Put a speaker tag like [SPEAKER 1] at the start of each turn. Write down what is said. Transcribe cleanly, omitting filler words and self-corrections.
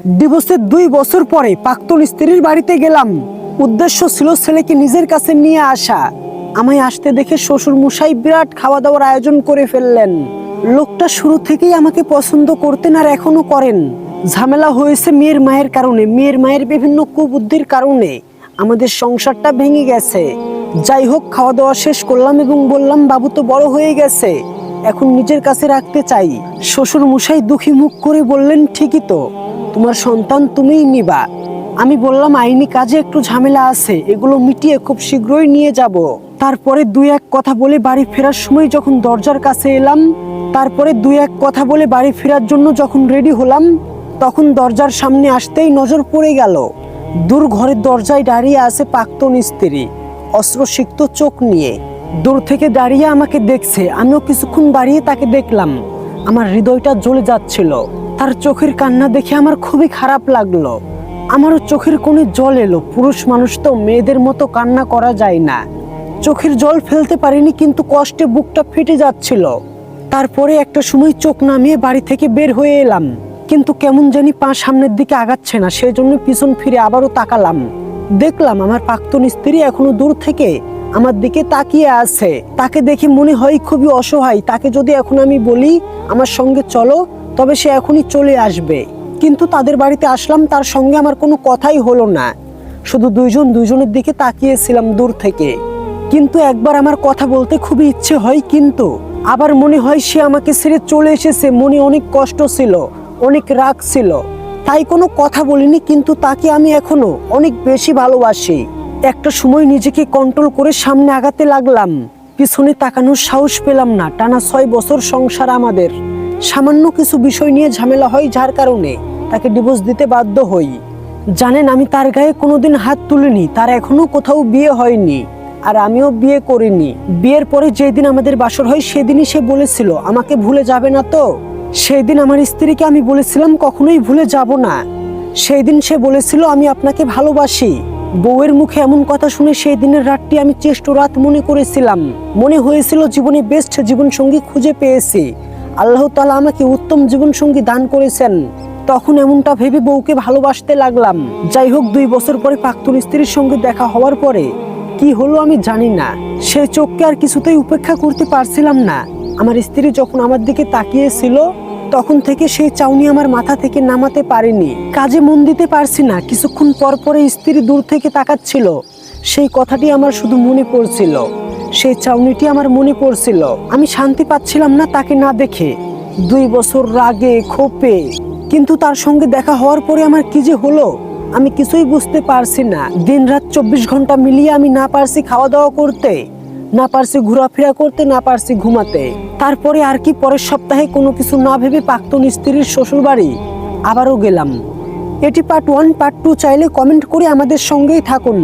[SPEAKER 1] ডিভোর্সের 2 বছর পরে প্রাক্তন স্ত্রীর বাড়িতে গেলাম। উদ্দেশ্য ছিল ছেলেকে নিজের কাছে নিয়ে আসা। আমায় আসতে দেখে শ্বশুর মশাই বিরাট খাওয়া দাওয়ার আয়োজন করে ফেললেন। লোকটা শুরু থেকেই আমাকে পছন্দ করতেন আর এখনো করেন। ঝামেলা হয়েছে মেয়ের মায়ের কারণে, মেয়ের মায়ের বিভিন্ন কুবুদ্ধির কারণে আমাদের সংসারটা ভেঙে গেছে। যাই হোক, খাওয়া দাওয়া শেষ করলাম এবং বললাম, বাবু তো বড় হয়ে গেছে, এখন নিজের কাছে রাখতে চাই। শ্বশুর মশাই দুঃখী মুখ করে বললেন, ঠিকই তো, তোমার সন্তান তুমিই নিবা। আমি বললাম, আইনি কাজে একটু ঝামেলা আছে, এগুলো মিটিয়ে খুব শীঘ্রই নিয়ে যাব। তারপরে 2-1 কথা বলে বাড়ি ফেরার সময় যখন দরজার কাছে এলাম, বাড়ি ফেরার জন্য যখন রেডি হলাম, তখন দরজার সামনে আসতেই নজর পড়ে গেল দূর ঘরের দরজায় দাঁড়িয়ে আছে প্রাক্তন স্ত্রী, অস্ত্রসিক্ত চোখ নিয়ে। দূর থেকে দাঁড়িয়ে আমাকে দেখছে। আমিও কিছুক্ষণ দাঁড়িয়ে তাকে দেখলাম। আমার হৃদয়টা জ্বলে যাচ্ছিল। তার চোখের কান্না দেখে আমার খুবই খারাপ লাগলো। আমারও চোখের কোণে জল এলো। পুরুষ মানুষ তো, মেয়েদের মতো কান্না করা যায় না। চোখের জল ফেলতে পারিনি, কিন্তু কষ্টে বুকটা ফেটে যাচ্ছিল। তারপরে একটা সময় চোখ নামিয়ে বাড়ি থেকে বের হয়ে এলাম, কিন্তু কেমন জানি পা সামনের দিকে আগাচ্ছে না। সেই জন্য পিছন ফিরে আবারও তাকালাম। দেখলাম আমার প্রাক্তন স্ত্রী এখনো দূর থেকে আমার দিকে তাকিয়ে আছে। তাকে দেখে মনে হয় খুবই অসহায়। তাকে যদি এখন আমি বলি আমার সঙ্গে চলো, তবে সে এখনই চলে আসবে। কিন্তু তাদের বাড়িতে আসলাম, তার সঙ্গে আমার কোনো কথাই হলো না। শুধু দুইজনের দিকে তাকিয়েছিলাম দূর থেকে। কিন্তু একবার আমার কথা বলতে খুবই ইচ্ছে হয়, কিন্তু আবার মনে হয় সে আমাকে ছেড়ে চলে এসেছে। মনে অনেক কষ্ট ছিল, অনেক রাগ ছিল, তাই কোনো কথা বলিনি। কিন্তু তাকে আমি এখনো অনেক বেশি ভালোবাসি। একটা সময় নিজেকে কন্ট্রোল করে সামনে আগাতে লাগলাম। পিছনে তাকানোর সাহস পেলাম না। টানা 6 বছর সংসার আমাদের। সামান্য কিছু বিষয় নিয়ে ঝামেলা হয়, যার কারণে তাকে ডিভোর্স দিতে বাধ্য হই। জানেন, আমি তার গায়ে কোনোদিন হাত তুলিনি। তার এখনো কোথাও বিয়ে হয়নি, আর আমিও বিয়ে করিনি। বিয়ের পরে যেদিন আমাদের বাসর হয়, সেদিনই সে বলেছিল আমাকে ভুলে যাবে না তো। সেই দিন আমার স্ত্রীকে আমি বলেছিলাম কখনোই ভুলে যাব না। সেই দিন সে বলেছিল, আমি আপনাকে ভালোবাসি। বউয়ের মুখে এমন কথা শুনে সেই দিনের রাতটি আমি চেষ্ট রাত মনে করেছিলাম। মনে হয়েছিল জীবনে বেস্ট জীবনসঙ্গী খুঁজে পেয়েছি। আল্লাহ তাআলা আমাকে উত্তম জীবনসঙ্গী দান করেছেন। তখন এমনটা ভেবে বউকে ভালোবাসতে লাগলাম। যাই হোক, 2 বছর পরে প্রাক্তন স্ত্রীর সঙ্গে দেখা হওয়ার পরে কি হলো আমি জানি না। সে চোখকে আর কিছুতেই উপেক্ষা করতে পারছিলাম না। আমার স্ত্রী যখন আমার দিকে তাকিয়েছিল, তখন থেকে সেই চাউনি আমার মাথা থেকে নামাতে পারিনি। কাজে মন দিতে পারছি না। কিছুক্ষণ পর পরে স্ত্রী দূর থেকে তাকাচ্ছিল। সেই কথাটি আমার শুধু মনে পড়ছিল, সেই চাউনিটি আমার মনে পড়ছিল। আমি শান্তি পাচ্ছিলাম না তাকে না দেখে। 2 বছর রাগে ক্ষোভে। কিন্তু তার সঙ্গে দেখা হওয়ার পরে আমার কি যে হলো আমি কিছুই বুঝতে পারছি না। দিন রাত 24 ঘন্টা মিলিয়ে আমি না পারছি খাওয়া দাওয়া করতে, না পারছি ঘোরাফেরা করতে, না পারছি ঘুমাতে। তারপরে আর কি, পরের সপ্তাহে কোনো কিছু না ভেবে প্রাক্তন স্ত্রীর শ্বশুর বাড়ি আবারও গেলাম। এটি পার্ট 1। পার্ট 2 চাইলে কমেন্ট করে আমাদের সঙ্গেই থাকুন।